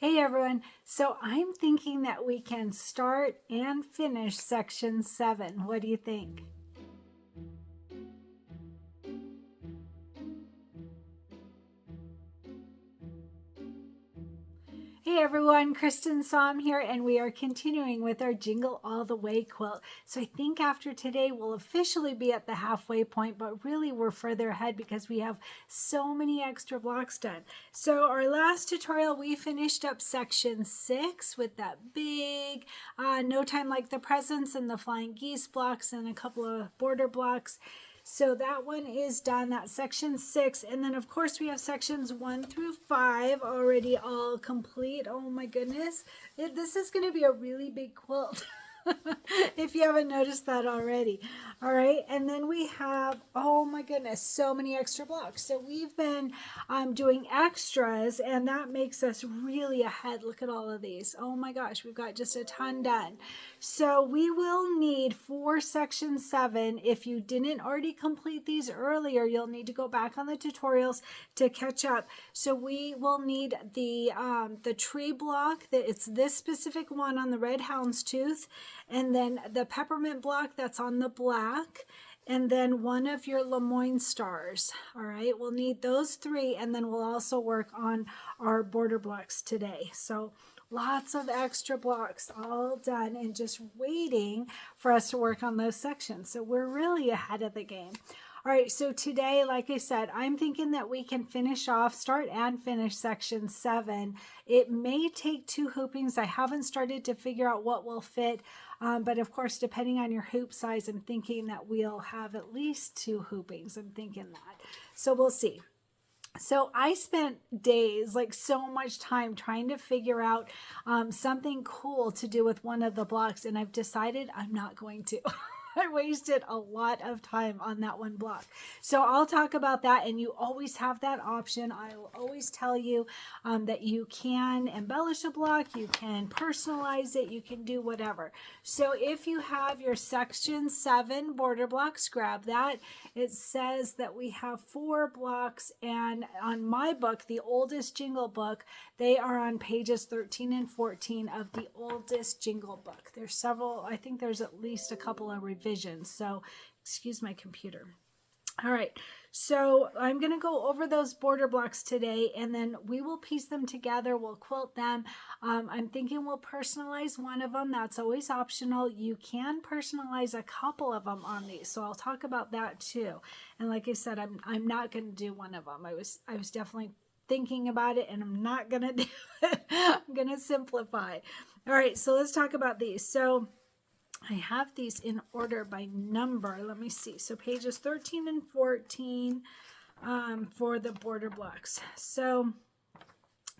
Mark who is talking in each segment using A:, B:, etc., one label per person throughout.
A: Hey everyone, so I'm thinking that we can start and finish section 7. What do you think? Hey everyone, Cristin here, and we are continuing with our Jingle All the Way quilt. So I think after today we'll officially be at the halfway point, but really we're further ahead because we have so many extra blocks done. So our last tutorial we finished up section 6 with that big No Time Like the Presents and the Flying Geese blocks and a couple of border blocks. So that one is done. That's section 6. And then, of course, we have sections 1 through 5 already all complete. Oh, my goodness. This is going to be a really big quilt. If you haven't noticed that already. All right, and then we have, oh my goodness, so many extra blocks. So we've been doing extras, and that makes us really ahead. Look at all of these. Oh my gosh, we've got just a ton done. So we will need for section 7, if you didn't already complete these earlier, you'll need to go back on the tutorials to catch up. So we will need the tree block, that it's this specific one on the red houndstooth, and then the peppermint block that's on the black, and then one of your Lemoyne stars. All right, we'll need those 3, and then we'll also work on our border blocks today. So lots of extra blocks all done and just waiting for us to work on those sections. So we're really ahead of the game. All right, so today, like I said, I'm thinking that we can start and finish section 7. It may take 2 hoopings. I haven't started to figure out what will fit, but of course, depending on your hoop size, I'm thinking that we'll have at least 2 hoopings. I'm thinking that. So we'll see. So I spent days, like so much time, trying to figure out something cool to do with one of the blocks, and I've decided I'm not going to. I wasted a lot of time on that one block. So I'll talk about that, and you always have that option. I will always tell you that you can embellish a block, you can personalize it, you can do whatever. So if you have your section 7 border blocks, grab that. It says that we have 4 blocks, and on my book, the oldest Jingle book, they are on pages 13 and 14 of the oldest Jingle book. There's several, I think there's at least a couple of revisions. So excuse my computer. All right, so I'm going to go over those border blocks today, and then we will piece them together. We'll quilt them. I'm thinking we'll personalize one of them. That's always optional. You can personalize a couple of them on these, so I'll talk about that too. And like I said, I'm not going to do one of them. I was definitely thinking about it, and I'm not going to do it. I'm going to simplify. All right, so let's talk about these. So I have these in order by number. Let me see. So pages 13 and 14 for the border blocks. So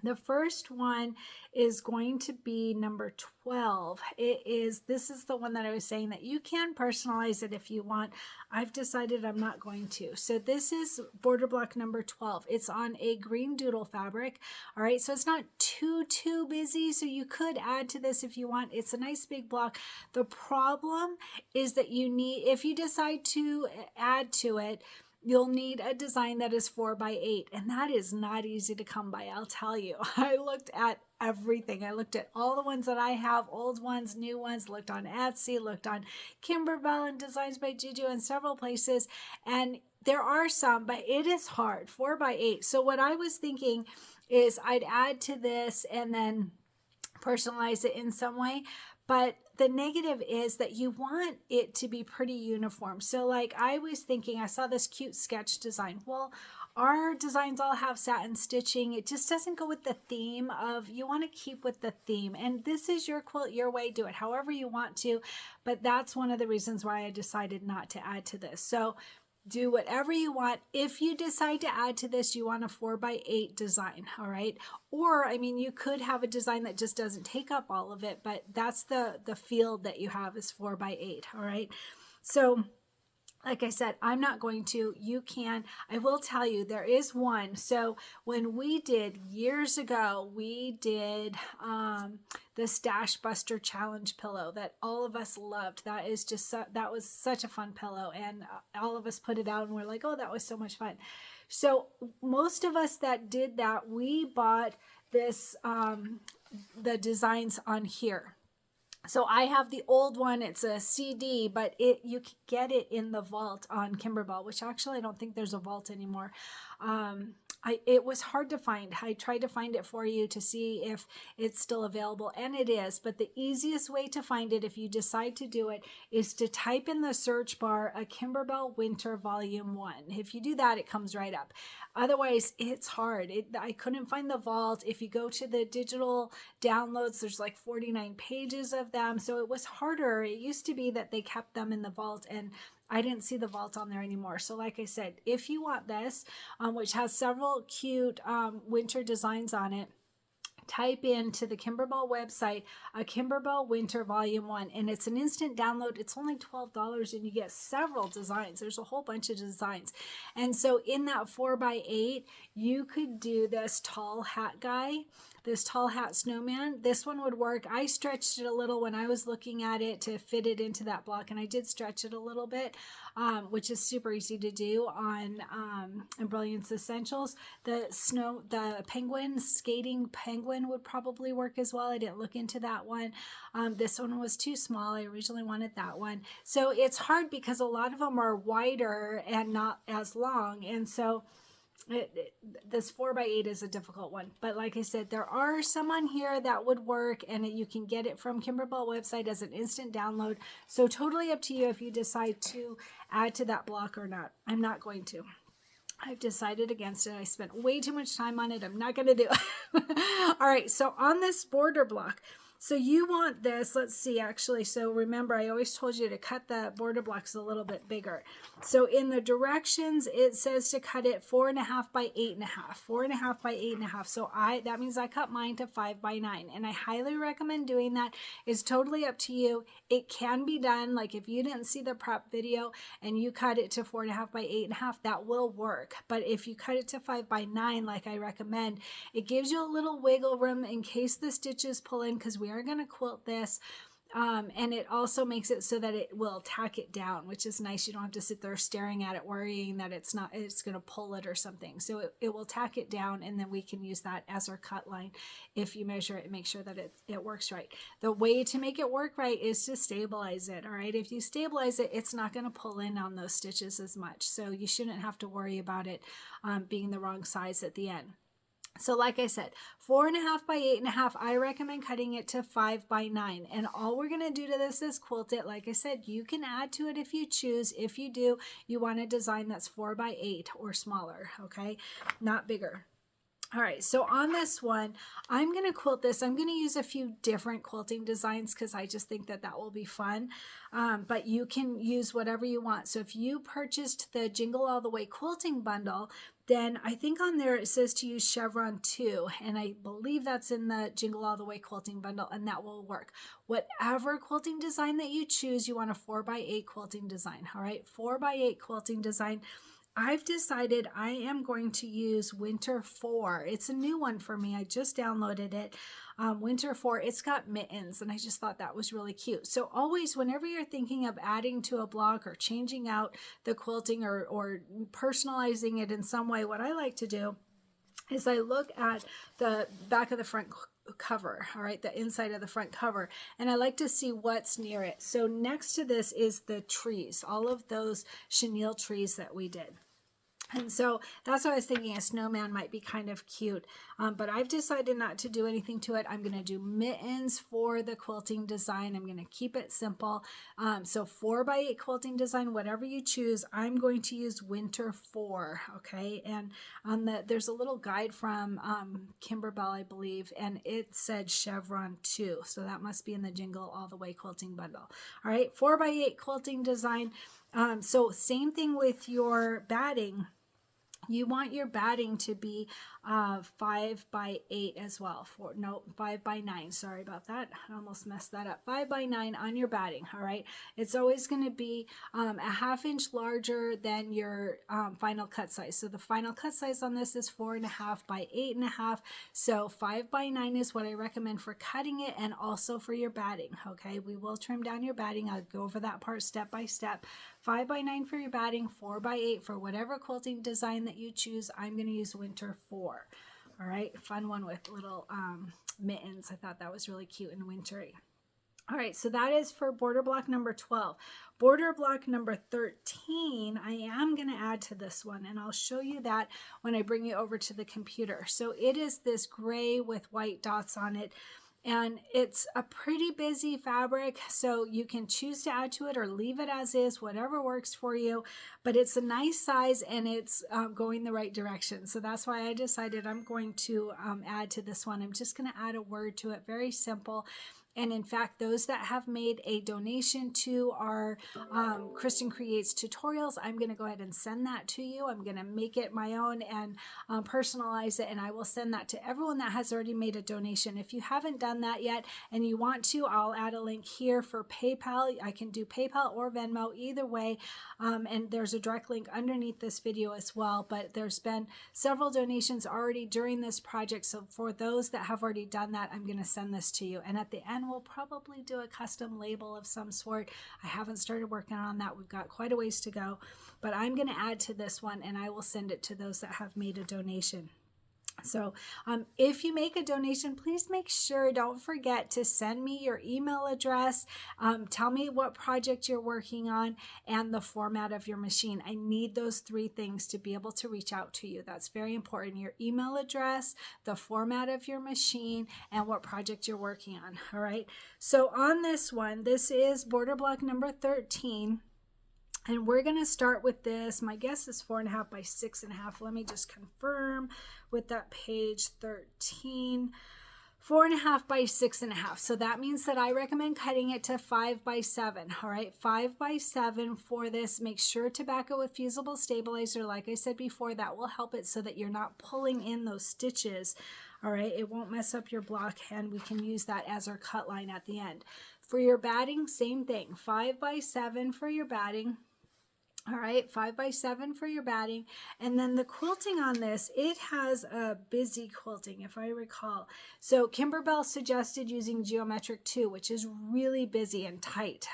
A: the first one is going to be number 12. This is the one that I was saying that you can personalize it if you want. I've decided I'm not going to. So this is border block number 12. It's on a green doodle fabric. All right, so it's not too busy, so you could add to this if you want. It's a nice big block. The problem is that if you decide to add to it, you'll need a design that is 4x8, and that is not easy to come by, I'll tell you. I looked at everything. I looked at all the ones that I have, old ones, new ones, looked on Etsy, looked on Kimberbell and Designs by Juju and several places, and there are some, but it is hard, 4x8. So what I was thinking is I'd add to this and then personalize it in some way. But the negative is that you want it to be pretty uniform. So like I was thinking, I saw this cute sketch design. Well, our designs all have satin stitching. It just doesn't go with the theme of, you want to keep with the theme. And this is your quilt, your way, do it however you want to. But that's one of the reasons why I decided not to add to this. So do whatever you want. If you decide to add to this, you want a 4x8 design, all right? Or, I mean, you could have a design that just doesn't take up all of it, but that's the field that you have is 4x8, all right? So like I said, I'm not going to. You can. I will tell you, there is one. So when we did years ago, we did the Stash Buster Challenge pillow that all of us loved. That is just that was such a fun pillow, and all of us put it out and we're like, oh, that was so much fun. So most of us that did that, we bought this, the designs on here. So I have the old one. It's a CD, but you can get it in the vault on Kimberbell, which actually I don't think there's a vault anymore. It was hard to find. I tried to find it for you to see if it's still available, and it is. But the easiest way to find it, if you decide to do it, is to type in the search bar a Kimberbell Winter Volume 1. If you do that, it comes right up. Otherwise, it's hard. I couldn't find the vault. If you go to the digital downloads, there's like 49 pages of them. So it was harder. It used to be that they kept them in the vault, and I didn't see the vault on there anymore. So like I said, if you want this, which has several cute winter designs on it, type into the Kimberbell website a Kimberbell Winter Volume 1, and it's an instant download. It's only $12 and you get several designs. There's a whole bunch of designs. And so in that 4x8, you could do this tall hat guy, this tall hat snowman. This one would work. I stretched it a little when I was looking at it to fit it into that block, and I did stretch it a little bit, which is super easy to do on Embellishment Essentials. The skating penguin would probably work as well. I didn't look into that one. This one was too small. I originally wanted that one. So it's hard because a lot of them are wider and not as long, and so this 4x8 is a difficult one. But like I said, there are some on here that would work, and you can get it from Kimberbell website as an instant download. So totally up to you if you decide to add to that block or not. I'm not going to. I've decided against it. I spent way too much time on it. I'm not going to do it. All right, so on this border block, so you want this, let's see, actually, so remember, I always told you to cut the border blocks a little bit bigger. So in the directions, it says to cut it 4.5 by 8.5, 4.5 by 8.5. So that means I cut mine to 5 by 9, and I highly recommend doing that. It's totally up to you. It can be done, like if you didn't see the prep video and you cut it to 4.5 by 8.5, that will work. But if you cut it to 5 by 9, like I recommend, it gives you a little wiggle room in case the stitches pull in, because we are going to quilt this, and it also makes it so that it will tack it down, which is nice. You don't have to sit there staring at it worrying that it's going to pull it or something. So it will tack it down, and then we can use that as our cut line if you measure it and make sure that it works right. The way to make it work right is to stabilize it. All right, if you stabilize it, it's not going to pull in on those stitches as much, so you shouldn't have to worry about it being the wrong size at the end. So like I said, 4.5 by 8.5, I recommend cutting it to 5 by 9. And all we're going to do to this is quilt it. Like I said, you can add to it if you choose. If you do, you want a design that's 4 by 8 or smaller, okay? Not bigger. All right, so on this one, I'm going to quilt this. I'm going to use a few different quilting designs because I just think that will be fun. But you can use whatever you want. So if you purchased the Jingle All the Way quilting bundle, then I think on there it says to use Chevron 2, and I believe that's in the Jingle All the Way quilting bundle, and that will work. Whatever quilting design that you choose, you want a 4 by 8 quilting design. All right, 4 by 8 quilting design. I've decided I am going to use Winter 4. It's a new one for me. I just downloaded it. Winter 4, it's got mittens, and I just thought that was really cute. So always, whenever you're thinking of adding to a block or changing out the quilting or personalizing it in some way, what I like to do is I look at the back of the front cover, all right, the inside of the front cover, and I like to see what's near it. So next to this is the trees, all of those chenille trees that we did. And so that's what I was thinking, a snowman might be kind of cute, but I've decided not to do anything to it. I'm going to do mittens for the quilting design. I'm going to keep it simple. So 4 by 8 quilting design, whatever you choose, I'm going to use Winter 4, okay? And on there's a little guide from Kimberbell, I believe, and it said Chevron 2, so that must be in the Jingle All the Way quilting bundle. All right, 4 by 8 quilting design. So same thing with your batting. You want your batting to be 5 by 8 as well. 5 by 9. Sorry about that. I almost messed that up. 5 by 9 on your batting. All right. It's always going to be a ½ inch larger than your final cut size. So the final cut size on this is 4.5 by 8.5. So 5 by 9 is what I recommend for cutting it and also for your batting. Okay. We will trim down your batting. I'll go over that part step by step. 5 by 9 for your batting, 4 by 8 for whatever quilting design that you choose. I'm going to use Winter 4. All right, fun one with little mittens. I thought that was really cute and wintry. All right, so that is for border block number 12. Border block number 13, I am going to add to this one, and I'll show you that when I bring you over to the computer. So it is this gray with white dots on it, and it's a pretty busy fabric, so you can choose to add to it or leave it as is, whatever works for you, but it's a nice size and it's going the right direction. So that's why I decided I'm going to add to this one. I'm just going to add a word to it, very simple. And in fact, those that have made a donation to our Cristin Creates tutorials, I'm going to go ahead and send that to you. I'm going to make it my own and personalize it, and I will send that to everyone that has already made a donation. If you haven't done that yet and you want to, I'll add a link here for PayPal. I can do PayPal or Venmo, either way. And there's a direct link underneath this video as well. But there's been several donations already during this project. So for those that have already done that, I'm going to send this to you. And at the end, we'll probably do a custom label of some sort. I haven't started working on that. We've got quite a ways to go, but I'm going to add to this one and I will send it to those that have made a donation. So if you make a donation, please make sure, don't forget to send me your email address. Tell me what project you're working on and the format of your machine. I need those 3 things to be able to reach out to you. That's very important. Your email address, the format of your machine, and what project you're working on. All right. So on this one, this is border block number 13. And we're going to start with this. My guess is 4.5 by 6.5. Let me just confirm with that page 13. 4.5 by 6.5. So that means that I recommend cutting it to 5 by 7. All right, 5 by 7 for this. Make sure to back it with fusible stabilizer. Like I said before, that will help it so that you're not pulling in those stitches. All right, it won't mess up your block, and we can use that as our cut line at the end. For your batting, same thing. 5 by 7 for your batting. All right, 5 by 7 for your batting. And then the quilting on this, it has a busy quilting, if I recall. So Kimberbell suggested using geometric 2, which is really busy and tight.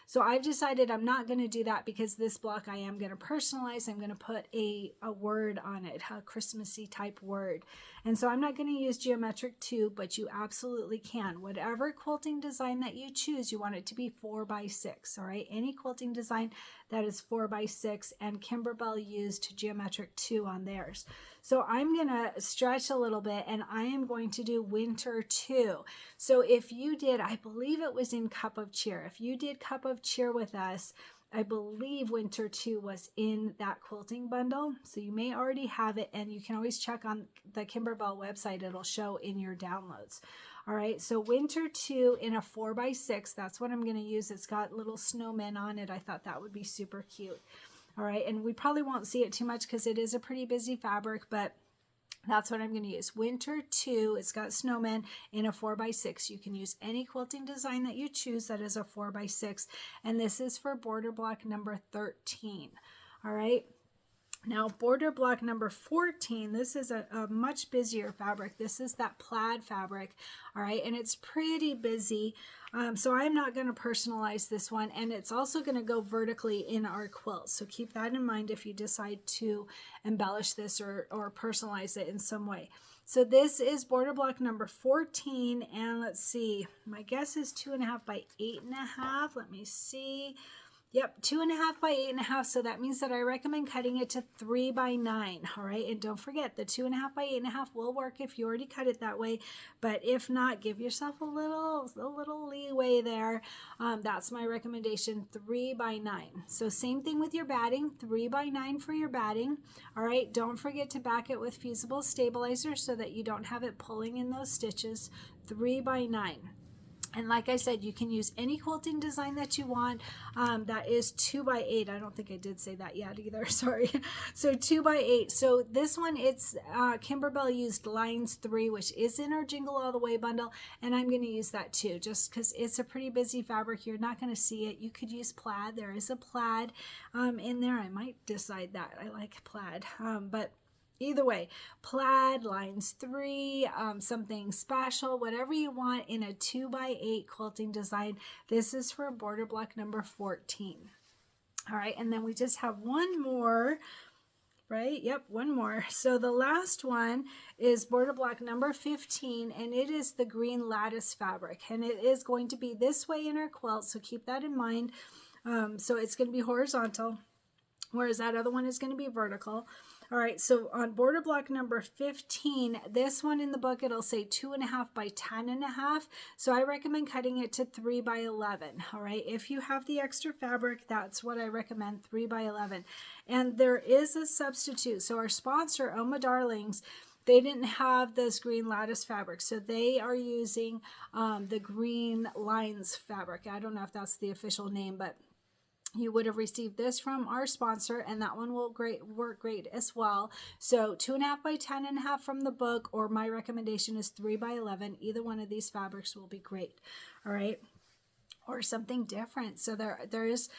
A: So I've decided I'm not going to do that because this block I am going to personalize. I'm going to put a word on it, a Christmassy type word. And so I'm not going to use geometric 2, but you absolutely can. Whatever quilting design that you choose, you want it to be 4 by 6. All right, any quilting design that is 4 by 6, and Kimberbell used geometric 2 on theirs. So I'm going to stretch a little bit and I am going to do winter 2. So if you did, I believe it was in Cup of Cheer. If you did Cup of Cheer with us, I believe winter 2 was in that quilting bundle. So you may already have it, and you can always check on the Kimberbell website. It'll show in your downloads. All right, so winter 2 in a 4 by 6, that's what I'm going to use. It's got little snowmen on it. I thought that would be super cute. All right, and we probably won't see it too much because it is a pretty busy fabric, but that's what I'm going to use. Winter 2, it's got snowmen in a 4 by 6. You can use any quilting design that you choose that is a 4 by 6, and this is for border block number 13. All right. Now, border block number 14, this is a much busier fabric. This is that plaid fabric, all right, and it's pretty busy. So I'm not going to personalize this one, and it's also going to go vertically in our quilt. So keep that in mind if you decide to embellish this or personalize it in some way. So this is border block number 14, and let's see, my guess is 2.5 by 8.5. Let me see. Yep, 2.5 by 8.5. So that means that I recommend cutting it to 3 by 9. All right, and don't forget the 2.5 by 8.5 will work if you already cut it that way. But if not, give yourself a little leeway there. That's my recommendation, 3 by 9. So same thing with your batting, 3 by 9 for your batting. All right, don't forget to back it with fusible stabilizer so that you don't have it pulling in those stitches. 3 by 9. And like I said, you can use any quilting design that you want. That is 2 by 8. I don't think I did say that yet either. Sorry. So 2 by 8. So this one, it's Kimberbell used lines 3, which is in our Jingle All the Way bundle. And I'm going to use that too, just because it's a pretty busy fabric. You're not going to see it. You could use plaid. There is a plaid in there. I might decide that. I like plaid. But either way, plaid, lines 3, something special, whatever you want in a 2 by 8 quilting design. This is for border block number 14. All right, and then we just have one more, right? Yep, one more. So the last one is border block number 15, and it is the green lattice fabric, and it is going to be this way in our quilt, so keep that in mind. So it's going to be horizontal, whereas that other one is going to be vertical. All right, so on border block number 15, this one in the book, it'll say 2.5 by 10.5. So I recommend cutting it to 3 by 11. All right, if you have the extra fabric, that's what I recommend, 3 by 11. And there is a substitute. So our sponsor, Oma Darlings, they didn't have this green lattice fabric, so they are using the green lines fabric. I don't know if that's the official name, but you would have received this from our sponsor, and that one will work great as well. So 2.5 by 10.5 from the book, or my recommendation is 3 by 11. Either one of these fabrics will be great. All right, or something different. So there is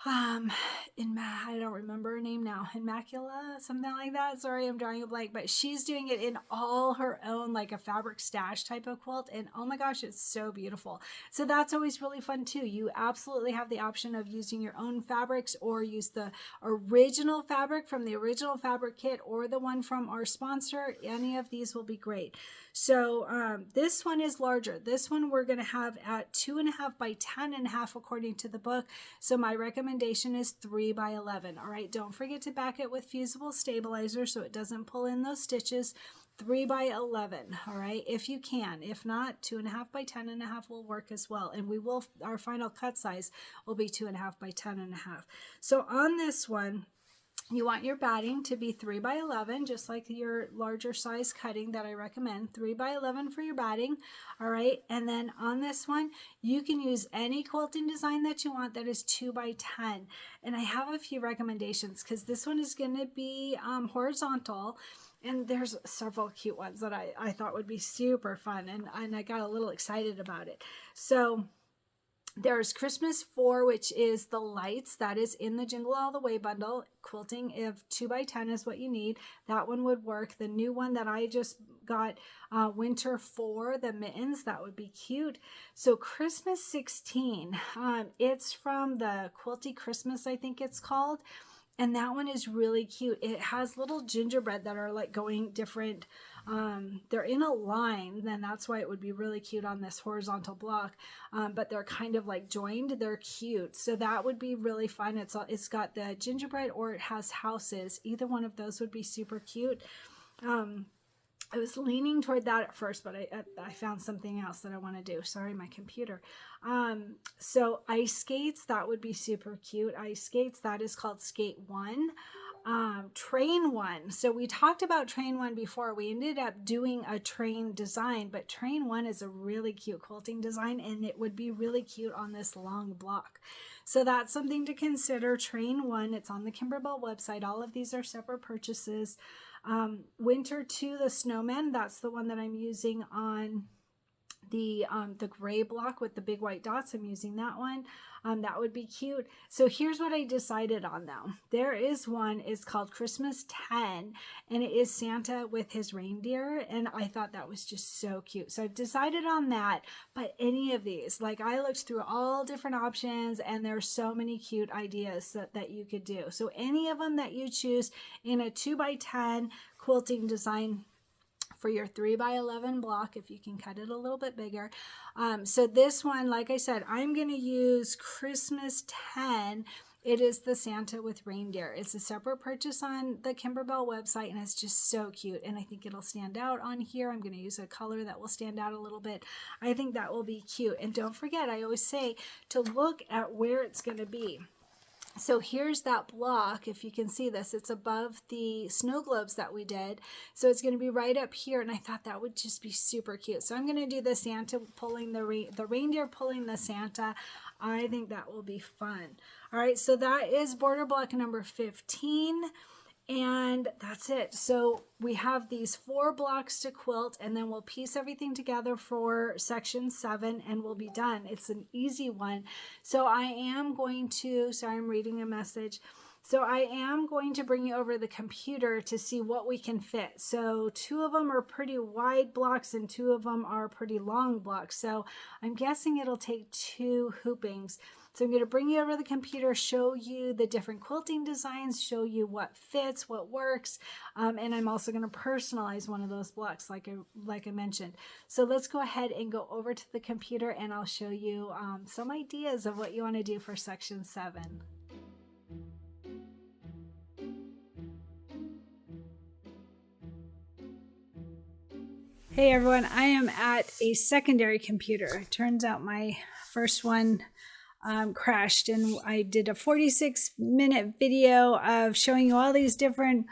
A: I don't remember her name now, Immacula, something like that. Sorry, I'm drawing a blank, but she's doing it in all her own, like a fabric stash type of quilt, and oh my gosh, it's so beautiful. So that's always really fun too. You absolutely have the option of using your own fabrics, or use the original fabric from the original fabric kit, or the one from our sponsor. Any of these will be great. So this one is larger. This one we're going to have at 2.5 by 10.5 according to the book. So my recommendation is 3 by 11. All right, don't forget to back it with fusible stabilizer so it doesn't pull in those stitches. 3 by 11. All right, if you can. If not, 2.5 by 10.5 will work as well. And our final cut size will be 2.5 by 10.5. So on this one, you want your batting to be 3 by 11, just like your larger size cutting that I recommend. 3 by 11 for your batting. All right. And then on this one, you can use any quilting design that you want that is 2 by 10. And I have a few recommendations because this one is going to be horizontal. And there's several cute ones that I thought would be super fun. And I got a little excited about it. So there's Christmas 4, which is the lights. That is in the Jingle All the Way bundle. Quilting if 2 by 10 is what you need. That one would work. The new one that I just got, Winter 4, the mittens, that would be cute. So Christmas 16, it's from the Quilty Christmas, I think it's called. And that one is really cute. It has little gingerbread that are like going different. They're in a line, then that's why it would be really cute on this horizontal block. But they're kind of like joined. They're cute. So that would be really fun. It's got the gingerbread, or it has houses. Either one of those would be super cute. I was leaning toward that at first, but I found something else that I want to do. Sorry, my computer. So ice skates, that would be super cute. Ice skates, that is called Skate 1. Train 1. So we talked about Train 1 before. We ended up doing a train design, but Train 1 is a really cute quilting design, and it would be really cute on this long block. So that's something to consider. Train 1, it's on the Kimberbell website. All of these are separate purchases. Winter 2, the snowman, that's the one that I'm using on the gray block with the big white dots. I'm using that one. That would be cute. So here's what I decided on though. There is one, it's called Christmas 10, and it is Santa with his reindeer, and I thought that was just so cute. So I've decided on that, but any of these, like I looked through all different options, and there's so many cute ideas that you could do. So any of them that you choose in a 2 by 10 quilting design for your 3 by 11 block, if you can cut it a little bit bigger. So this one, like I said, I'm going to use Christmas 10. It is the Santa with reindeer. It's a separate purchase on the Kimberbell website, and it's just so cute. And I think it'll stand out on here. I'm going to use a color that will stand out a little bit. I think that will be cute. And don't forget, I always say to look at where it's going to be. So here's that block. If you can see this, it's above the snow globes that we did. So it's going to be right up here. And I thought that would just be super cute. So I'm going to do the Santa pulling the reindeer pulling the Santa. I think that will be fun. All right. So that is border block number 15. And that's it. So we have these 4 blocks to quilt, and then we'll piece everything together for section 7, and we'll be done. It's an easy one. So I am going to, sorry, I'm reading a message. So I am going to bring you over to the computer to see what we can fit. So 2 of them are pretty wide blocks and 2 of them are pretty long blocks. So I'm guessing it'll take 2 hoopings. So I'm going to bring you over to the computer, show you the different quilting designs, show you what fits, what works, and I'm also going to personalize one of those blocks like I mentioned. So let's go ahead and go over to the computer and I'll show you some ideas of what you want to do for section 7. Hey everyone, I am at a secondary computer. It turns out my first one crashed, and I did a 46-minute video of showing you all these different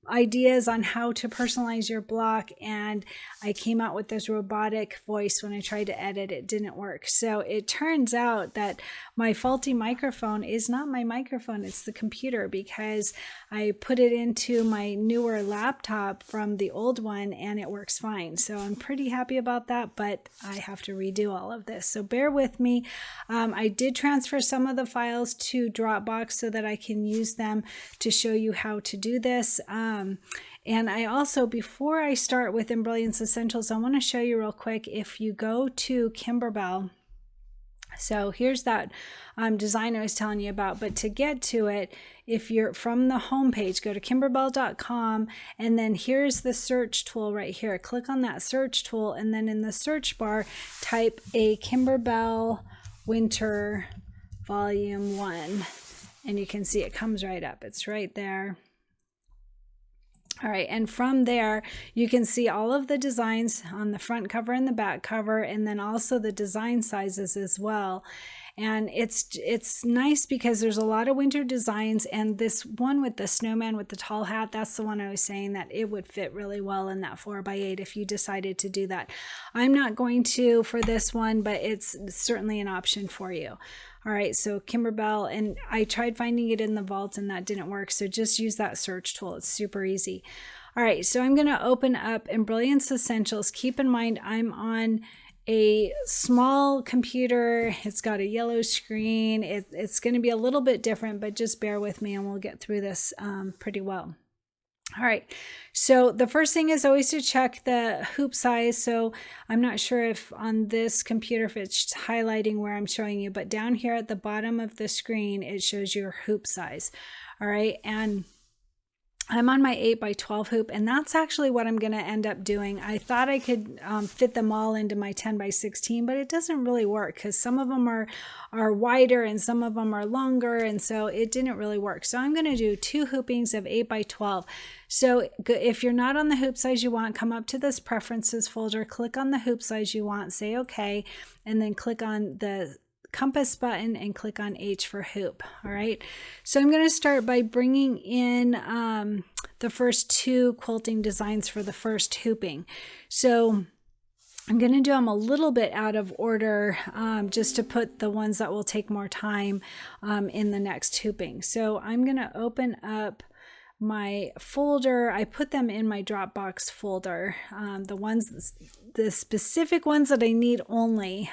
A: ideas on how to personalize your block, and I came out with this robotic voice when I tried to edit. It didn't work. So it turns out that my faulty microphone is not my microphone, it's the computer, because I put it into my newer laptop from the old one and it works fine. So I'm pretty happy about that, but I have to redo all of this. So bear with me. I did transfer some of the files to Dropbox so that I can use them to show you how to do this. And I also, before I start with Embellishment Essentials, I want to show you real quick, if you go to Kimberbell, so here's that design I was telling you about, but to get to it, if you're from the home page, go to kimberbell.com, and then here's the search tool right here. Click on that search tool, and then in the search bar, type a Kimberbell Winter Volume 1, and you can see it comes right up. It's right there. All right, and from there, you can see all of the designs on the front cover and the back cover, and then also the design sizes as well. And it's nice because there's a lot of winter designs, and this one with the snowman with the tall hat, that's the one I was saying that it would fit really well in that 4x8 if you decided to do that. I'm not going to for this one, but it's certainly an option for you. All right, so Kimberbell, and I tried finding it in the vault and that didn't work, so just use that search tool. It's super easy. All right, so I'm going to open up Embellishment Essentials. Keep in mind, I'm on a small computer. It's got a yellow screen. It's going to be a little bit different, but just bear with me and we'll get through this pretty well. All right, so the first thing is always to check the hoop size. So I'm not sure if on this computer if it's highlighting where I'm showing you, but down here at the bottom of the screen, it shows your hoop size. All right, and I'm on my 8x12 hoop, and that's actually what I'm going to end up doing. I thought I could fit them all into my 10x16, but it doesn't really work because some of them are wider and some of them are longer, and so it didn't really work. So I'm going to do 2 hoopings of 8x12. So if you're not on the hoop size you want, come up to this preferences folder, click on the hoop size you want, say okay, and then click on the compass button and click on H for hoop. All right, so I'm going to start by bringing in the first 2 quilting designs for the first hooping. So I'm going to do them a little bit out of order just to put the ones that will take more time in the next hooping. So I'm going to open up my folder. I put them in my Dropbox folder, the specific ones that I need only,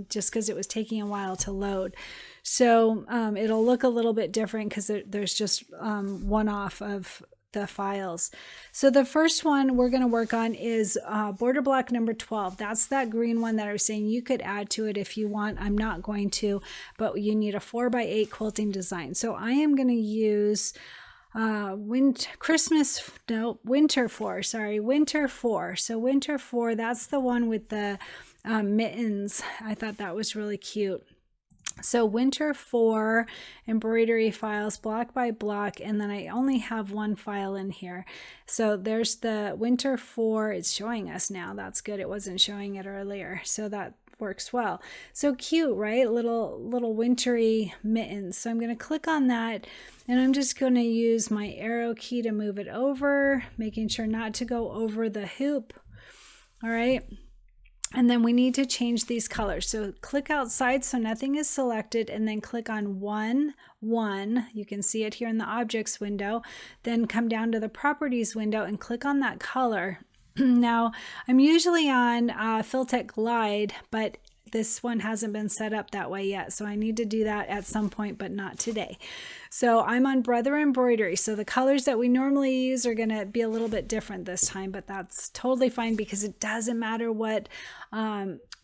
A: just because it was taking a while to load. So it'll look a little bit different because there's just one off of the files. So the first one we're going to work on is border block number 12. That's that green one that I was saying you could add to it if you want. I'm not going to, but you need a 4x8 quilting design. So I am going to use winter 4. So winter 4, that's the one with the mittens. I thought that was really cute. So winter 4 embroidery files, block by block, and then I only have 1 file in here. So there's the winter 4. It's showing us now. That's good. It wasn't showing it earlier. So that works well. So cute, right? Little wintry mittens. So I'm going to click on that, and I'm just going to use my arrow key to move it over, making sure not to go over the hoop. All right. And then we need to change these colors. So click outside so nothing is selected, and then click on 1, 1. You can see it here in the objects window. Then come down to the properties window and click on that color. Now, I'm usually on Fil-Tec Glide, but this one hasn't been set up that way yet, so I need to do that at some point, but not today. So I'm on Brother Embroidery, so the colors that we normally use are going to be a little bit different this time, but that's totally fine because it doesn't matter what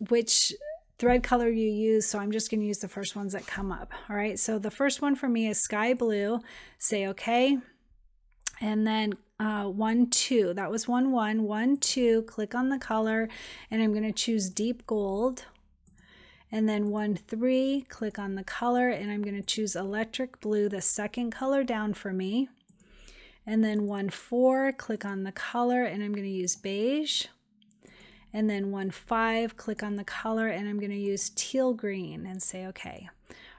A: which thread color you use. So I'm just going to use the first ones that come up. All right, so the first one for me is sky blue. Say okay, and then 1 2, that was 1 1 1 2, click on the color, and I'm going to choose deep gold. And then 1 3, click on the color, and I'm going to choose electric blue, the second color down for me. And then 1 4, click on the color, and I'm going to use beige. And then 1 5, click on the color, and I'm going to use teal green and say okay.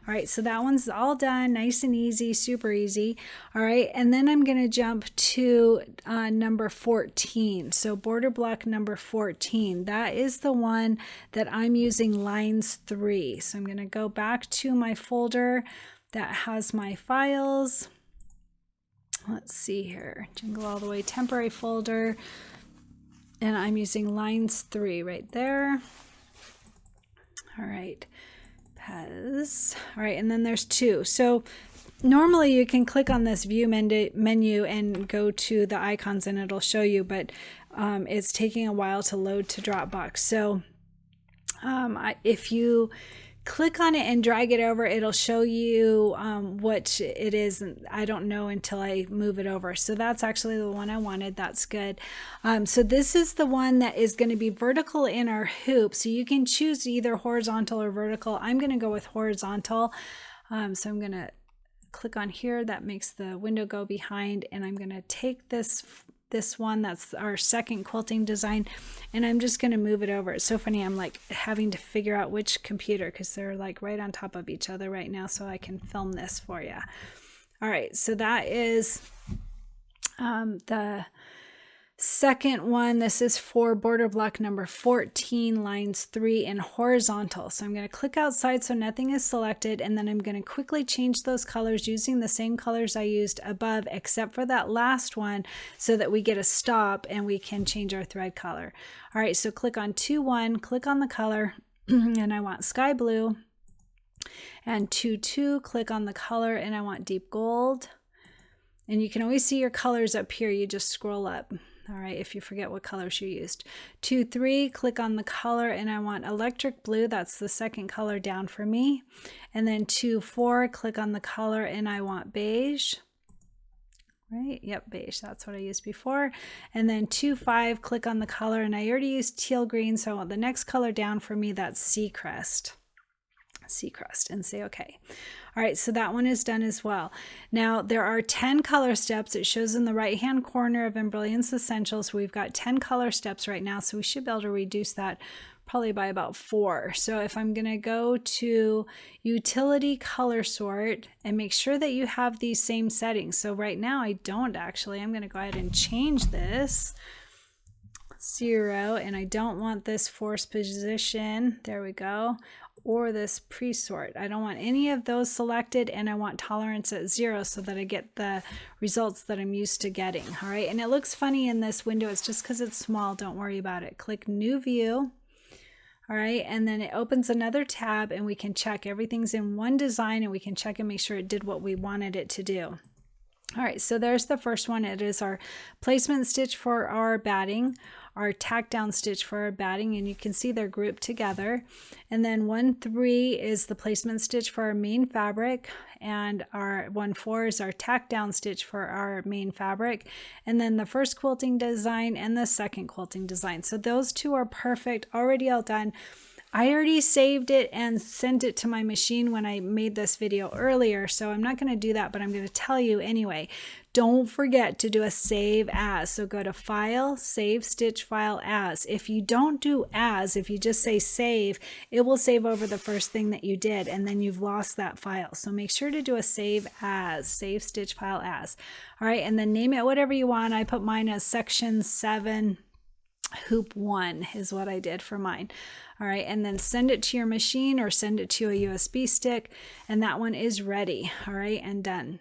A: All right, so that one's all done, nice and easy, super easy. All right, and then I'm going to jump to number 14. So border block number 14, that is the one that I'm using lines 3. So I'm going to go back to my folder that has my files. Let's see here, Jingle All the Way temporary folder, and I'm using lines 3 right there. All right. All right, and then there's 2. So normally you can click on this view menu and go to the icons and it'll show you, but it's taking a while to load to Dropbox. So if you click on it and drag it over, it'll show you what it is. I don't know until I move it over. So that's actually the one I wanted. That's good. So this is the one that is going to be vertical in our hoop. So you can choose either horizontal or vertical. I'm going to go with horizontal. So I'm going to click on here. That makes the window go behind. And I'm going to take this one, that's our second quilting design, and I'm just going to move it over. It's so funny, I'm like having to figure out which computer because they're like right on top of each other right now, so I can film this for you. All right, so that is the second one. This is for border block number 14, lines 3 and horizontal. So I'm going to click outside so nothing is selected, and then I'm going to quickly change those colors using the same colors I used above, except for that last one, so that we get a stop and we can change our thread color. All right, so click on 2 1, click on the color, and I want sky blue, and 2 2, click on the color, and I want deep gold. And you can always see your colors up here. You just scroll up. All right, if you forget what colors you used. 2 3, click on the color, and I want electric blue. That's the second color down for me. And then 2 4, click on the color, and I want beige. Right, yep, beige, that's what I used before. And then 2 5, click on the color, and I already used teal green, so I want the next color down for me. That's sea crest, and say okay. All right, so that one is done as well. Now there are 10 color steps. It shows in the right hand corner of Embellishment Essentials. We've got 10 color steps right now, so we should be able to reduce that probably by about 4. So if I'm going to go to utility color sort and make sure that you have these same settings. So right now I don't actually. I'm going to go ahead and change this 0, and I don't want this force position. There we go. Or this pre-sort. I don't want any of those selected, and I want tolerance at 0 so that I get the results that I'm used to getting. All right, and it looks funny in this window. It's just because it's small. Don't worry about it. Click New View. All right, and then it opens another tab, and we can check everything's in one design, and we can check and make sure it did what we wanted it to do. All right, so there's the first one. It is our placement stitch for our batting, our tack down stitch for our batting, and you can see they're grouped together. And then 1 3 is the placement stitch for our main fabric, and our 1 4 is our tack down stitch for our main fabric, and then the first quilting design and the second quilting design. So those two are perfect, already all done. I already saved it and sent it to my machine when I made this video earlier, so I'm not going to do that, but I'm going to tell you anyway. Don't forget to do a save as. So go to File, Save Stitch File As. If you don't do as, if you just say save, it will save over the first thing that you did, and then you've lost that file. So make sure to do a save as, Save Stitch File As. All right, and then name it whatever you want. I put mine as Section 7 Hoop 1 is what I did for mine. All right, and then send it to your machine or send it to a USB stick, and that one is ready. All right, and done.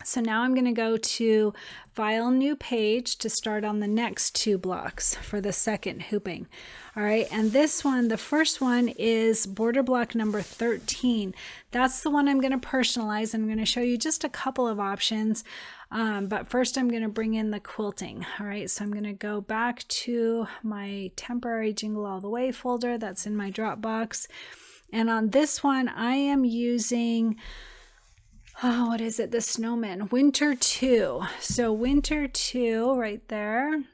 A: So now I'm going to go to File, New Page to start on the next 2 blocks for the second hooping. All right, and this one, the first one is border block number 13. That's the one I'm going to personalize. I'm going to show you just a couple of options, but first I'm going to bring in the quilting. All right, so I'm going to go back to my temporary Jingle All the Way folder that's in my Dropbox. And on this one, I am using... what is it? The Snowman, Winter 2. So Winter 2 right there.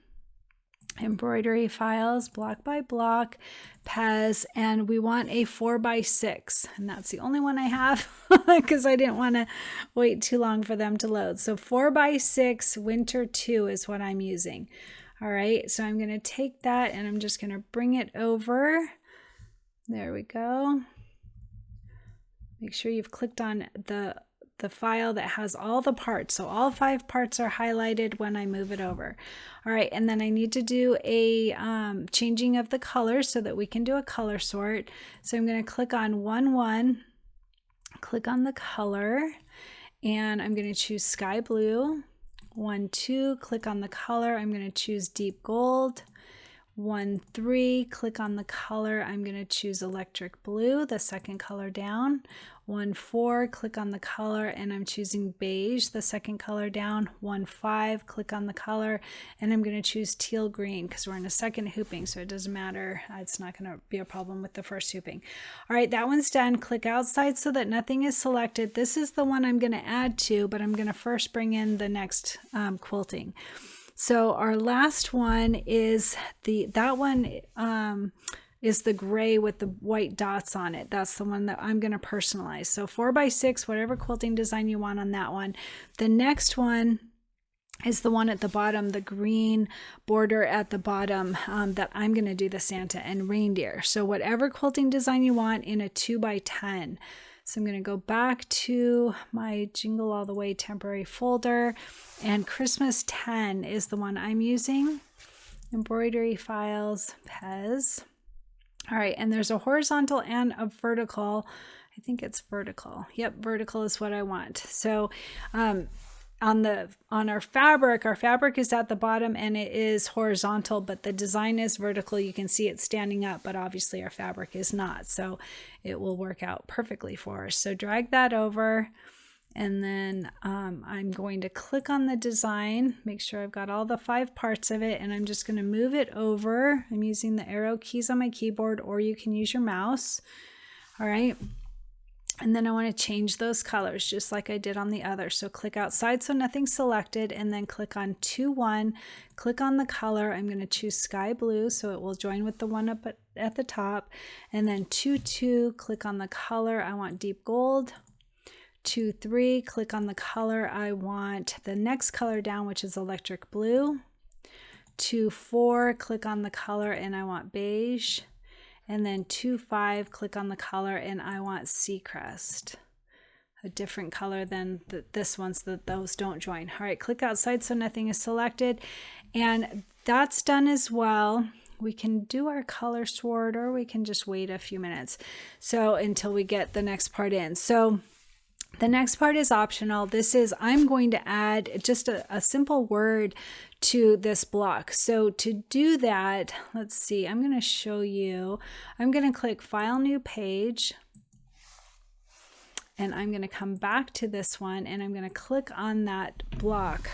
A: Embroidery files, block by block, Pez, and we want a 4x6. And that's the only one I have because I didn't want to wait too long for them to load. So 4x6 Winter 2 is what I'm using. All right, so I'm going to take that and I'm just going to bring it over. There we go. Make sure you've clicked on the file that has all the parts. So all 5 parts are highlighted when I move it over. All right, and then I need to do a changing of the colors so that we can do a color sort. So I'm going to click on 1-1, click on the color, and I'm going to choose sky blue. 1-2, click on the color. I'm going to choose deep gold. 1-3, click on the color. I'm going to choose electric blue, the second color down. 1-4, click on the color, and I'm choosing beige, the second color down. 1-5, click on the color, and I'm going to choose teal green because we're in a second hooping, so it doesn't matter. It's not going to be a problem with the first hooping. All right, that one's done. Click outside so that nothing is selected. This is the one I'm going to add to, but I'm going to first bring in the next quilting. So our last one is that one is the gray with the white dots on it. That's the one that I'm going to personalize. So 4x6, whatever quilting design you want on that one. The next one is the one at the bottom, the green border at the bottom that I'm going to do the Santa and reindeer. So whatever quilting design you want in a 2x10. So I'm going to go back to my Jingle All the Way temporary folder, and Christmas 10 is the one I'm using. Embroidery files, Pez. All right, and there's a horizontal and a vertical. I think it's vertical. Yep, vertical is what I want. So on our fabric is at the bottom and it is horizontal, but the design is vertical. You can see it standing up, but obviously our fabric is not. So it will work out perfectly for us. So drag that over, and then I'm going to click on the design, make sure I've got all the 5 parts of it, and I'm just going to move it over. I'm using the arrow keys on my keyboard, or you can use your mouse. All right. And then I want to change those colors just like I did on the other. So click outside so nothing's selected, and then click on 2-1, click on the color. I'm going to choose sky blue so it will join with the one up at the top. And then 2-2, click on the color. I want deep gold. 2-3, click on the color. I want the next color down, which is electric blue. 2-4, click on the color, and I want beige. And then 2-5, click on the color, and I want sea crest, a different color than this one so that those don't join. All right, click outside so nothing is selected, and that's done as well. We can do our color sort, or we can just wait a few minutes until we get the next part in. So the next part is optional. I'm going to add just a simple word to this block. So to do that, let's see, I'm going to show you. I'm going to click File, New Page, and I'm going to come back to this one, and I'm going to click on that block.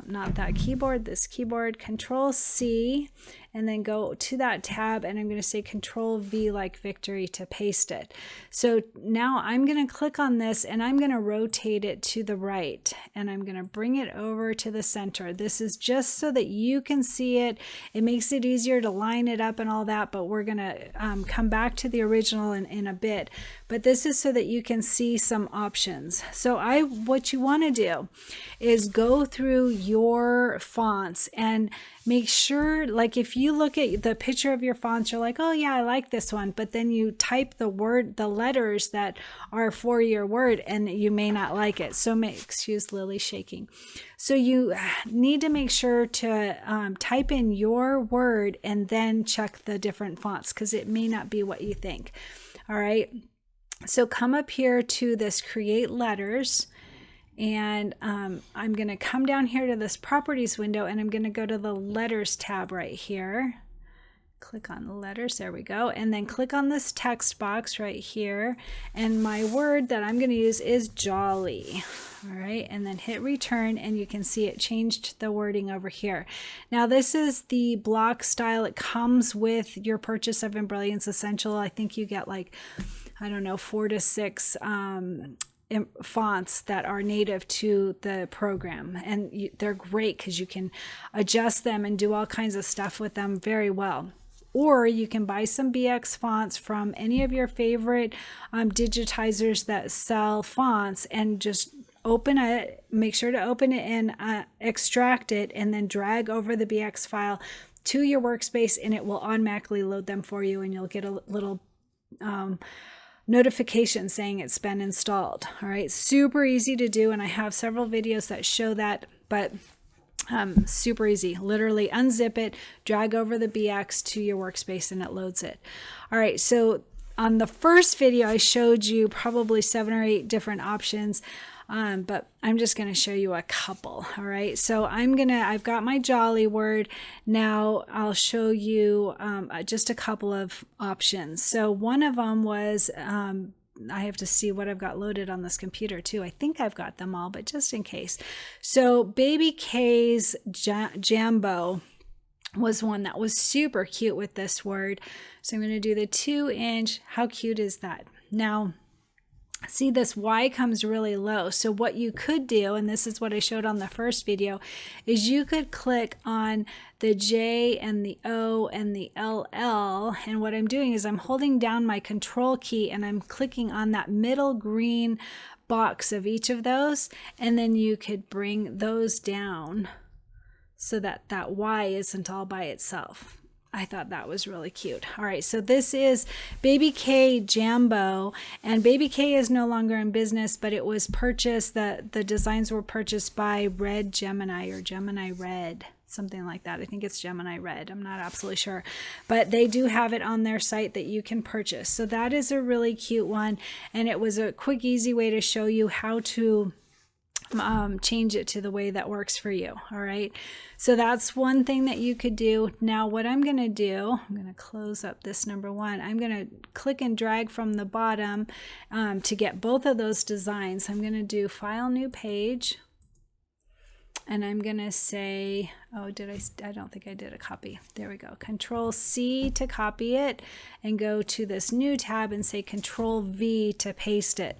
A: Not that keyboard, this keyboard, Control C, and then go to that tab, and I'm going to say Control V like victory to paste it. So now I'm going to click on this, and I'm going to rotate it to the right, and I'm going to bring it over to the center. This is just so that you can see it. It makes it easier to line it up and all that, but we're going to come back to the original in a bit. But this is so that you can see some options. So what you want to do is go through your fonts and make sure, like if you look at the picture of your fonts, you're like, oh yeah, I like this one, but then you type the letters that are for your word and you may not like it. So excuse Lily shaking. So you need to make sure to type in your word and then check the different fonts, because it may not be what you think. All right. So come up here to this create letters, And I'm going to come down here to this properties window, and I'm going to go to the letters tab right here. Click on the letters, there we go, and then click on this text box right here, and my word that I'm going to use is jolly. All right, and then hit return, and you can see it changed the wording over here. Now this is the block style. It comes with your purchase of Embellishment Essential. I think you get like, I don't know, 4 to 6 fonts that are native to the program, and they're great because you can adjust them and do all kinds of stuff with them very well. Or you can buy some BX fonts from any of your favorite digitizers that sell fonts, and just open it, make sure to open it and extract it, and then drag over the BX file to your workspace, and it will automatically load them for you, and you'll get a little notification saying it's been installed. All right, super easy to do, and I have several videos that show that, but super easy. Literally unzip it, drag over the BX to your workspace, and it loads it. All right, so on the first video I showed you probably 7 or 8 different options, but I'm just going to show you a couple. All right, so I've got my jolly word. Now I'll show you just a couple of options. So one of them was I have to see what I've got loaded on this computer too. I think I've got them all, but just in case. So Baby K's Jambo was one that was super cute with this word. So I'm going to do the 2-inch. How cute is that? Now, see, this Y comes really low. So what you could do, and this is what I showed on the first video, is you could click on the J and the O and the LL. And what I'm doing is I'm holding down my control key, and I'm clicking on that middle green box of each of those. And then you could bring those down so that that Y isn't all by itself. I thought that was really cute. All right, so this is Baby K Jambo, and Baby K is no longer in business, but it was purchased, the designs were purchased by Red Gemini, or Gemini Red, something like that. I think it's Gemini Red. I'm not absolutely sure, but they do have it on their site that you can purchase. So that is a really cute one, and it was a quick, easy way to show you how to change it to the way that works for you. All right, so that's one thing that you could do. Now what I'm going to do, I'm going to close up this number 1. I'm going to click and drag from the bottom to get both of those designs. I'm going to do File, New Page, and I'm going to say, oh, I don't think I did a copy. There we go. Control C to copy it, and go to this new tab and say Control V to paste it.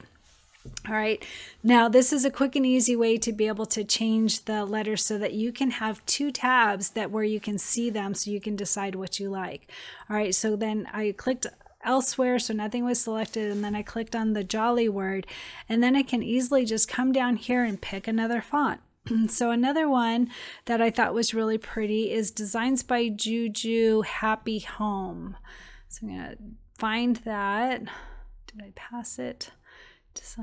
A: All right, now this is a quick and easy way to be able to change the letters so that you can have 2 tabs where you can see them, so you can decide what you like. All right, so then I clicked elsewhere, so nothing was selected, and then I clicked on the jolly word, and then I can easily just come down here and pick another font. So another one that I thought was really pretty is Designs by Juju Happy Home. So I'm going to find that. Did I pass it?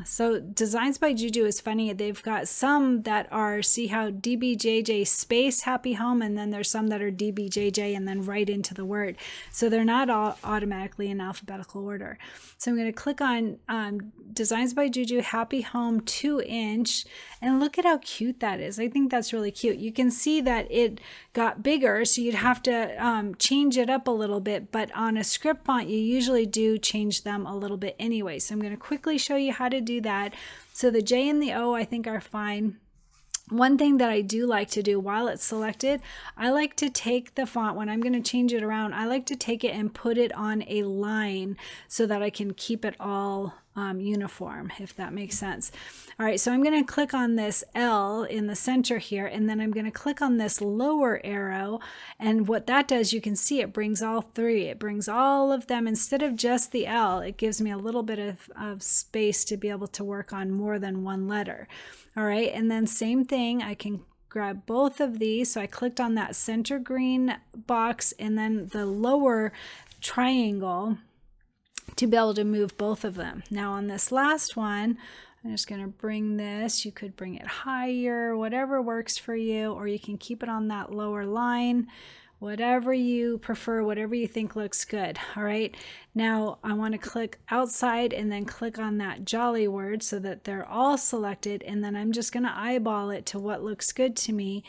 A: So Designs by Juju is funny. They've got some that are, see how DBJJ space Happy Home, and then there's some that are DBJJ and then right into the word. So they're not all automatically in alphabetical order. So I'm going to click on Designs by Juju Happy Home 2-inch, and look at how cute that is. I think that's really cute. You can see that it got bigger, so you'd have to change it up a little bit, but on a script font you usually do change them a little bit anyway. So I'm going to quickly show you how to do that. So the J and the O I think are fine. One thing that I do like to do while it's selected, I like to take the font, when I'm going to change it around, I like to take it and put it on a line so that I can keep it all uniform, if that makes sense. All right, so I'm going to click on this L in the center here, and then I'm going to click on this lower arrow, and what that does, you can see it brings all 3. It brings all of them instead of just the L. It gives me a little bit of space to be able to work on more than one letter. All right, and then same thing, I can grab both of these. So I clicked on that center green box and then the lower triangle to be able to move both of them. Now on this last one, I'm just going to bring this. You could bring it higher, whatever works for you, or you can keep it on that lower line, whatever you prefer, whatever you think looks good. All right, now I want to click outside and then click on that jolly word so that they're all selected, and then I'm just going to eyeball it to what looks good to me.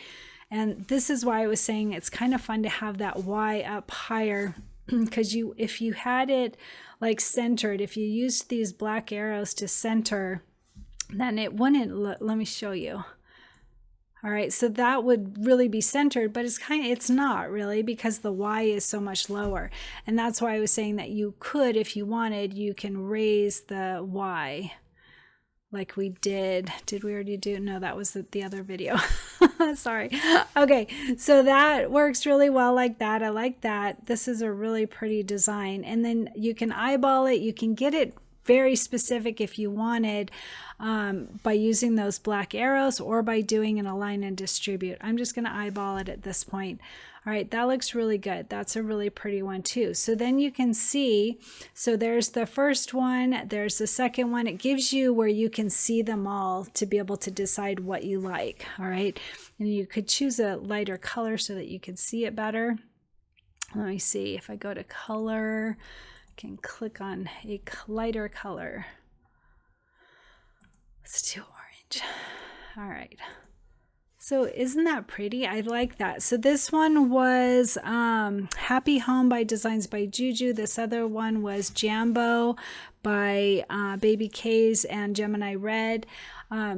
A: And this is why I was saying it's kind of fun to have that Y up higher, because if you had it like centered, if you used these black arrows to center, then it wouldn't let me show you. All right, so that would really be centered, but it's not really, because the Y is so much lower. And that's why I was saying that you could, if you wanted, you can raise the Y like we did. Did we already do? No, that was the other video. Sorry. Okay, so that works really well like that. I like that. This is a really pretty design. And then you can eyeball it. You can get it very specific if you wanted, by using those black arrows or by doing an align and distribute. I'm just going to eyeball it at this point. All right, that looks really good. That's a really pretty one too. So then you can see, so there's the first one, there's the second one. It gives you where you can see them all to be able to decide what you like. All right, and you could choose a lighter color so that you can see it better. Let me see if I go to color, I can click on a lighter color. Let's do orange. All right. So isn't that pretty? I like that. So this one was Happy Home by Designs by Juju. This other one was Jambo by Baby K's and Gemini Red.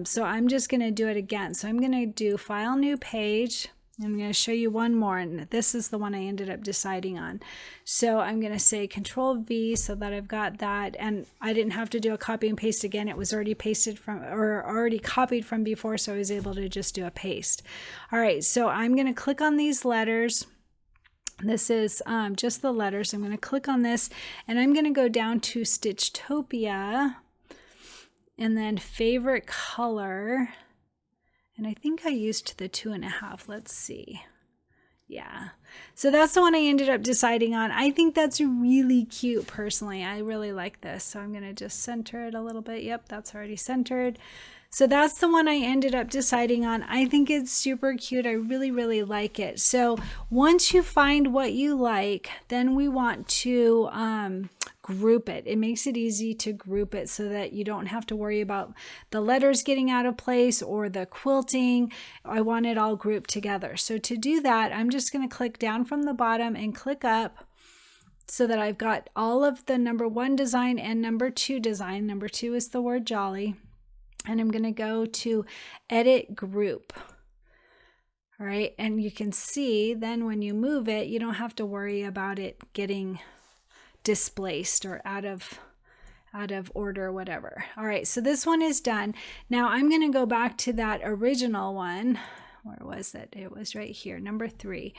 A: So I'm just going to do it again. So I'm going to do File New Page. I'm going to show you one more, and this is the one I ended up deciding on. So I'm going to say Control V so that I've got that, and I didn't have to do a copy and paste again. It was already pasted from, or already copied from before, so I was able to just do a paste. All right, so I'm going to click on these letters. This is just the letters. I'm going to click on this, and I'm going to go down to Stitchtopia, and then Favorite Color. And I think I used the 2.5. Let's see. Yeah. So that's the one I ended up deciding on. I think that's really cute personally. I really like this. So I'm going to just center it a little bit. Yep, that's already centered. So that's the one I ended up deciding on. I think it's super cute. I really, really like it. So once you find what you like, then we want to group it. It makes it easy to group it so that you don't have to worry about the letters getting out of place or the quilting. I want it all grouped together. So to do that, I'm just going to click down from the bottom and click up so that I've got all of the number 1 design and number 2 design. Number 2 is the word jolly. And I'm going to go to Edit Group. All right, and you can see then when you move it, you don't have to worry about it getting displaced or out of order or whatever. All right, so this one is done. Now I'm going to go back to that original one. Where was it? It was right here, number 3.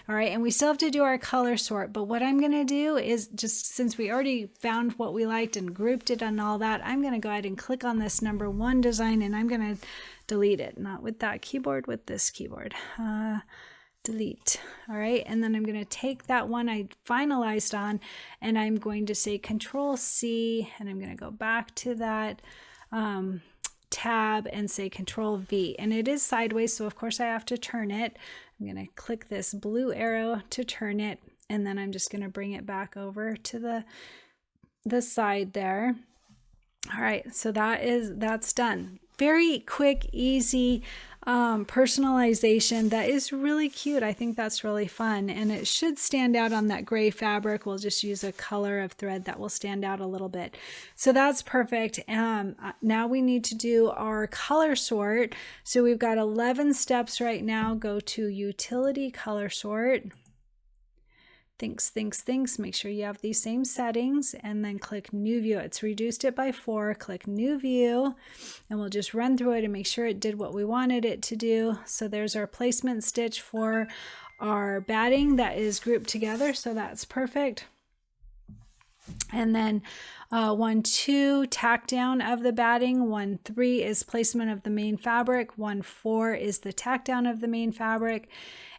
A: All right, and we still have to do our color sort, but what I'm going to do is, just since we already found what we liked and grouped it and all that, I'm going to go ahead and click on this number 1 design, and I'm going to delete it. Not with that keyboard, with this keyboard. Delete. All right, and then I'm going to take that one I finalized on, and I'm going to say Control C, and I'm going to go back to that tab and say Control V, and it is sideways, so of course I have to turn it. I'm going to click this blue arrow to turn it, and then I'm just going to bring it back over to the side there. All right, so that's done. Very quick, easy personalization that is really cute. I think that's really fun, and it should stand out on that gray fabric. We'll just use a color of thread that will stand out a little bit. So that's perfect. Now we need to do our color sort. So we've got 11 steps right now. Go to Utility Color Sort. Thinks. Make sure you have these same settings, and then click New View. It's reduced it by 4. Click New View, and we'll just run through it and make sure it did what we wanted it to do. So there's our placement stitch for our batting that is grouped together, so that's perfect. And then 1, 2, tack down of the batting. 1, 3 is placement of the main fabric. 1, 4 is the tack down of the main fabric.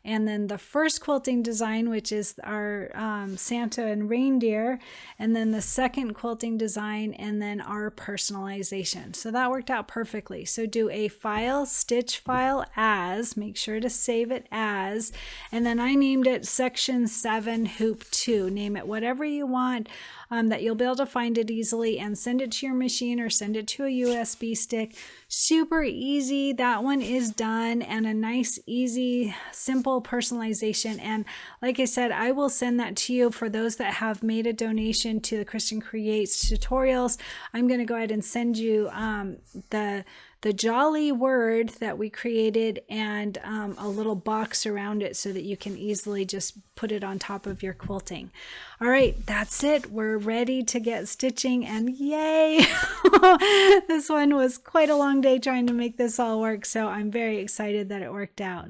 A: And then the first quilting design, which is our Santa and reindeer. And then the second quilting design, and then our personalization. So that worked out perfectly. So do a file, stitch file as, make sure to save it as, and then I named it section 7 hoop 2. Name it whatever you want. That you'll be able to find it easily, and send it to your machine or send it to a USB stick. Super easy. That one is done, and a nice, easy, simple personalization. And like I said, I will send that to you for those that have made a donation to the Cristin Creates tutorials. I'm going to go ahead and send you the jolly word that we created, and a little box around it so that you can easily just put it on top of your quilting. All right, that's it. We're ready to get stitching, and yay! This one was quite a long day trying to make this all work, so I'm very excited that it worked out.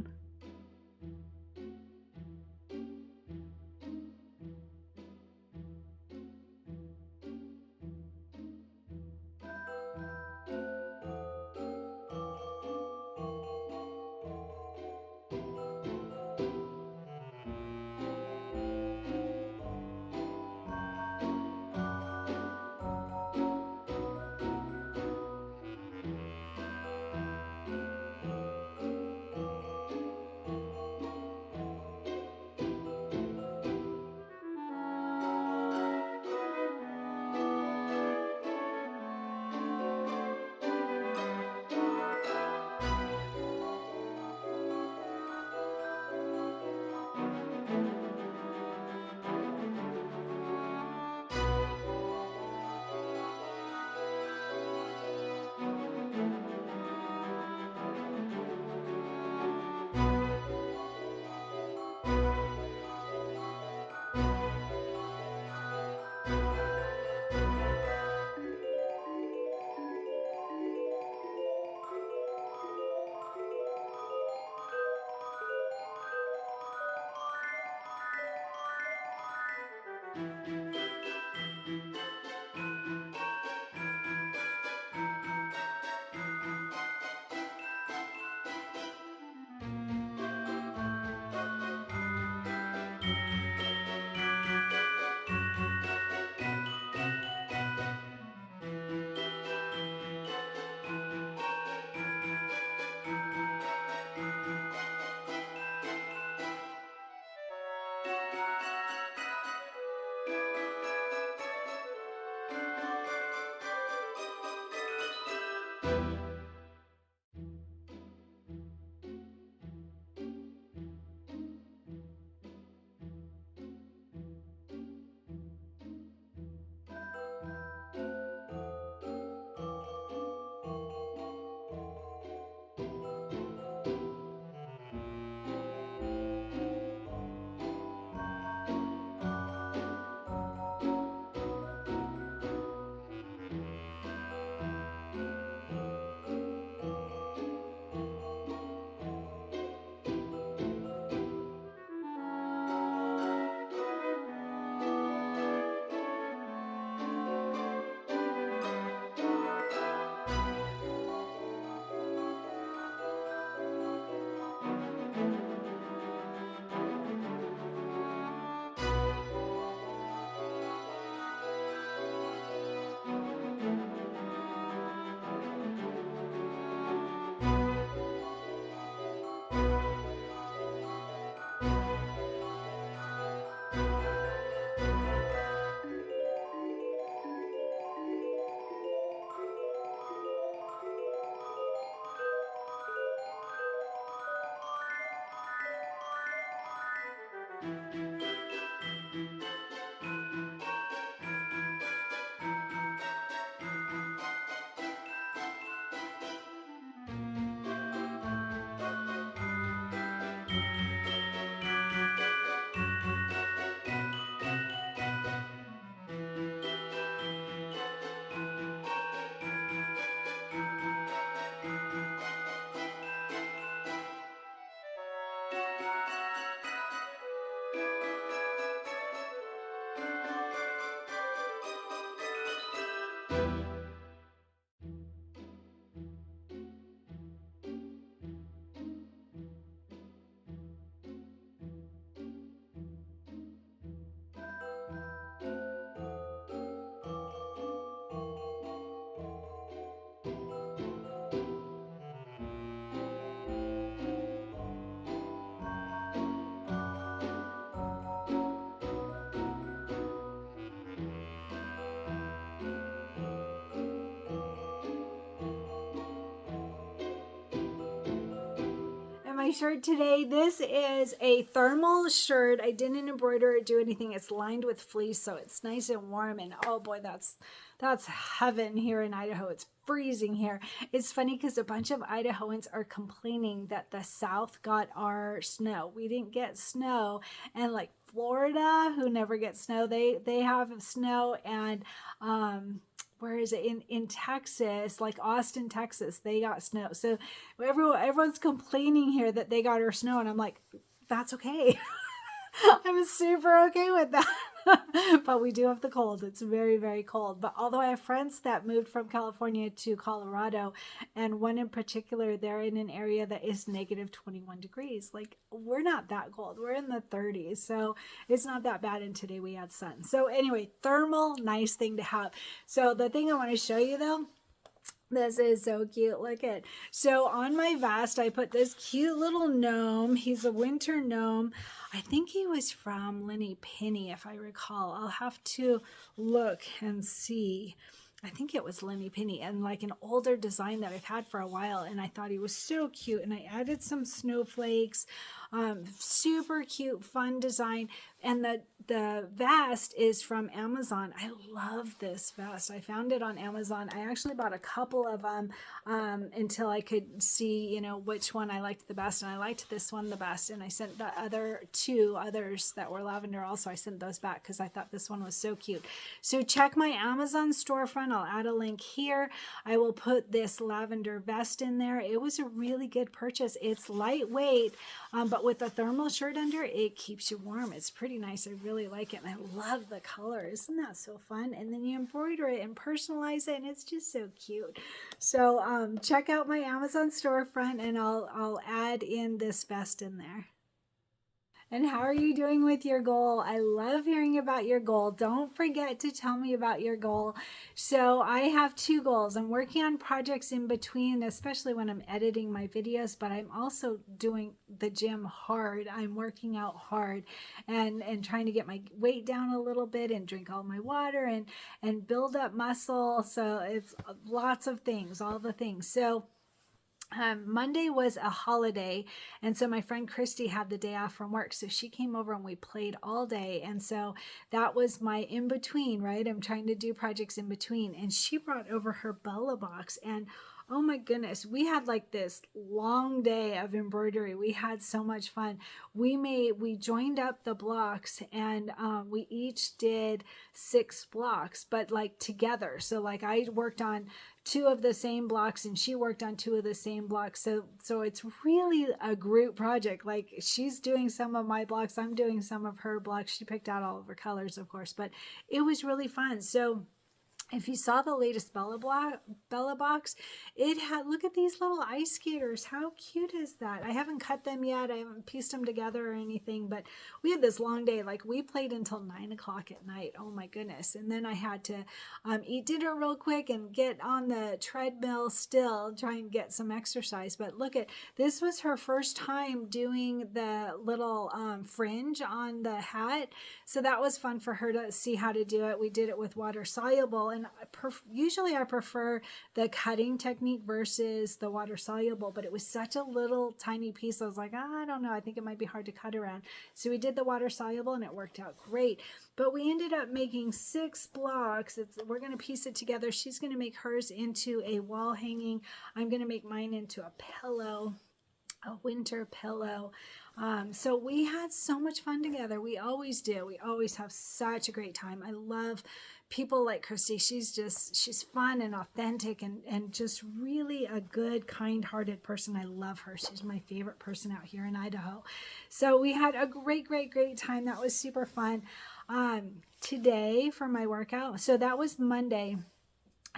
A: my shirt today. This is a thermal shirt. I didn't embroider or do anything. It's lined with fleece, so it's nice and warm. And oh boy, that's heaven here in Idaho. It's freezing here. It's funny because a bunch of Idahoans are complaining that the South got our snow. We didn't get snow, and like Florida, who never gets snow, they have snow, and where is it, in Texas, like Austin, Texas, they got snow. So everyone's complaining here that they got our snow, and I'm like, that's okay. I'm super okay with that. But we do have the cold. It's very, very cold. But although I have friends that moved from California to Colorado, and one in particular, they're in an area that is negative 21 degrees. Like, we're not that cold. We're in the 30s. So it's not that bad. And today we had sun. So anyway, thermal, nice thing to have. So the thing I want to show you though, this is so cute. Look at. So on my vest, I put this cute little gnome. He's a winter gnome. I think he was from Lenny Penny, if I recall. I'll have to look and see. I think it was Lenny Penny, and like an older design that I've had for a while, and I thought he was so cute. And I added some snowflakes. Super cute, fun design. And the vest is from Amazon. I love this vest. I found it on Amazon. I actually bought a couple of them until I could see, you know, which one I liked the best. And I liked this one the best. And I sent the other two others that were lavender also. I sent those back because I thought this one was so cute. So check my Amazon storefront. I'll add a link here. I will put this lavender vest in there. It was a really good purchase. It's lightweight, but with a thermal shirt under, it keeps you warm. It's pretty nice. I really like it. And I love the color. Isn't that so fun? And then you embroider it and personalize it, and it's just so cute. So check out my Amazon storefront, and I'll add in this vest in there. And how are you doing with your goal? I love hearing about your goal. Don't forget to tell me about your goal. So I have 2 goals. I'm working on projects in between, especially when I'm editing my videos, but I'm also doing the gym hard. I'm working out hard and trying to get my weight down a little bit and drink all my water and build up muscle. So it's lots of things, all the things. So Monday was a holiday, and so my friend Cristin had the day off from work, so she came over and we played all day, and so that was my in-between, right? I'm trying to do projects in between, and she brought over her Bella box, and oh my goodness, we had like this long day of embroidery. We had so much fun. We joined up the blocks, and we each did 6 blocks, but like together. So like I worked on 2 of the same blocks and she worked on 2 of the same blocks. So it's really a group project. Like she's doing some of my blocks, I'm doing some of her blocks. She picked out all of her colors, of course, but it was really fun. So if you saw the latest Bella box, it had, look at these little ice skaters. How cute is that? I haven't cut them yet. I haven't pieced them together or anything, but we had this long day. Like we played until 9 o'clock at night. Oh my goodness. And then I had to eat dinner real quick and get on the treadmill still, try and get some exercise. But look at, this was her first time doing the little fringe on the hat. So that was fun for her to see how to do it. We did it with water soluble. And usually I prefer the cutting technique versus the water soluble, but it was such a little tiny piece. I was like, I don't know. I think it might be hard to cut around. So we did the water soluble and it worked out great. But we ended up making 6 blocks. We're going to piece it together. She's going to make hers into a wall hanging. I'm going to make mine into a pillow, a winter pillow. So we had so much fun together. We always do. We always have such a great time. I love people like Cristin. She's fun and authentic and just really a good, kind-hearted person. I love her. She's my favorite person out here in Idaho. So we had a great, great, great time. That was super fun. Today for my workout, so that was Monday.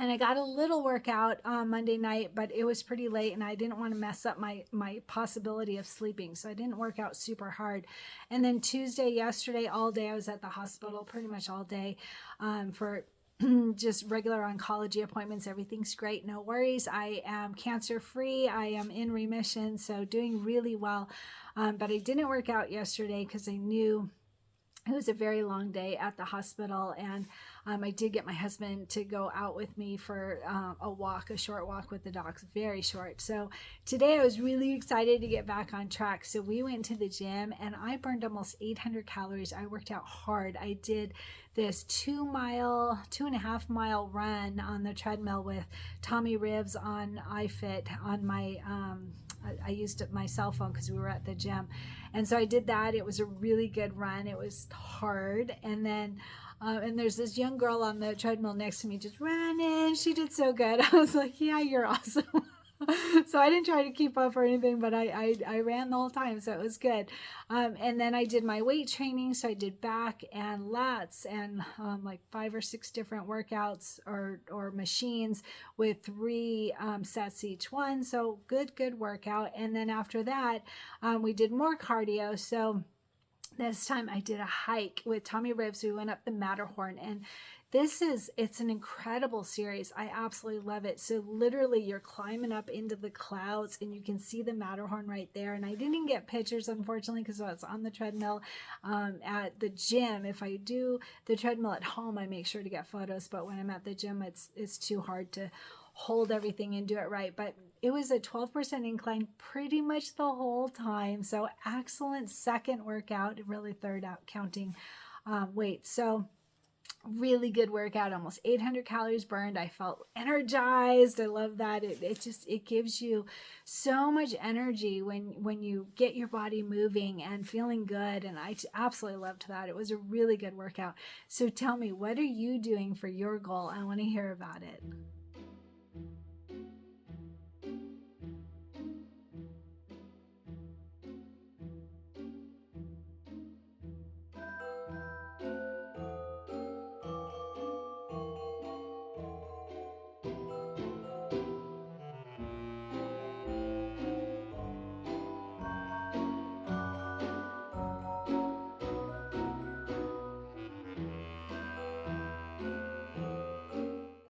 A: And I got a little workout on Monday night, but it was pretty late and I didn't want to mess up my possibility of sleeping. So I didn't work out super hard. And then Tuesday, yesterday, all day, I was at the hospital pretty much all day for just regular oncology appointments. Everything's great. No worries. I am cancer free. I am in remission. So doing really well. But I didn't work out yesterday because I knew it was a very long day at the hospital, and I did get my husband to go out with me for a short walk with the dogs, very short. So today I was really excited to get back on track. So we went to the gym and I burned almost 800 calories. I worked out hard. I did this 2.5 mile run on the treadmill with Tommy Ribs on iFit on my I used my cell phone because we were at the gym. And so I did that. It was a really good run. It was hard. And then, and there's this young girl on the treadmill next to me just running. She did so good. I was like, yeah, you're awesome. So I didn't try to keep up or anything, but I ran the whole time, so it was good. And then I did my weight training, so I did back and lats and like 5 or 6 different workouts or machines with 3 sets each one. So good workout. And then after that, we did more cardio. So this time I did a hike with Tommy Ribs. We went up the Matterhorn, and it's an incredible series. I absolutely love it. So literally you're climbing up into the clouds and you can see the Matterhorn right there. And I didn't get pictures, unfortunately, because I was on the treadmill at the gym. If I do the treadmill at home, I make sure to get photos. But when I'm at the gym, it's too hard to hold everything and do it right. But it was a 12% incline pretty much the whole time. So excellent second workout, really third out counting weight. So really good workout, almost 800 calories burned. I felt energized. I love that. It gives you so much energy when you get your body moving and feeling good. And I absolutely loved that. It was a really good workout. So tell me, what are you doing for your goal? I want to hear about it.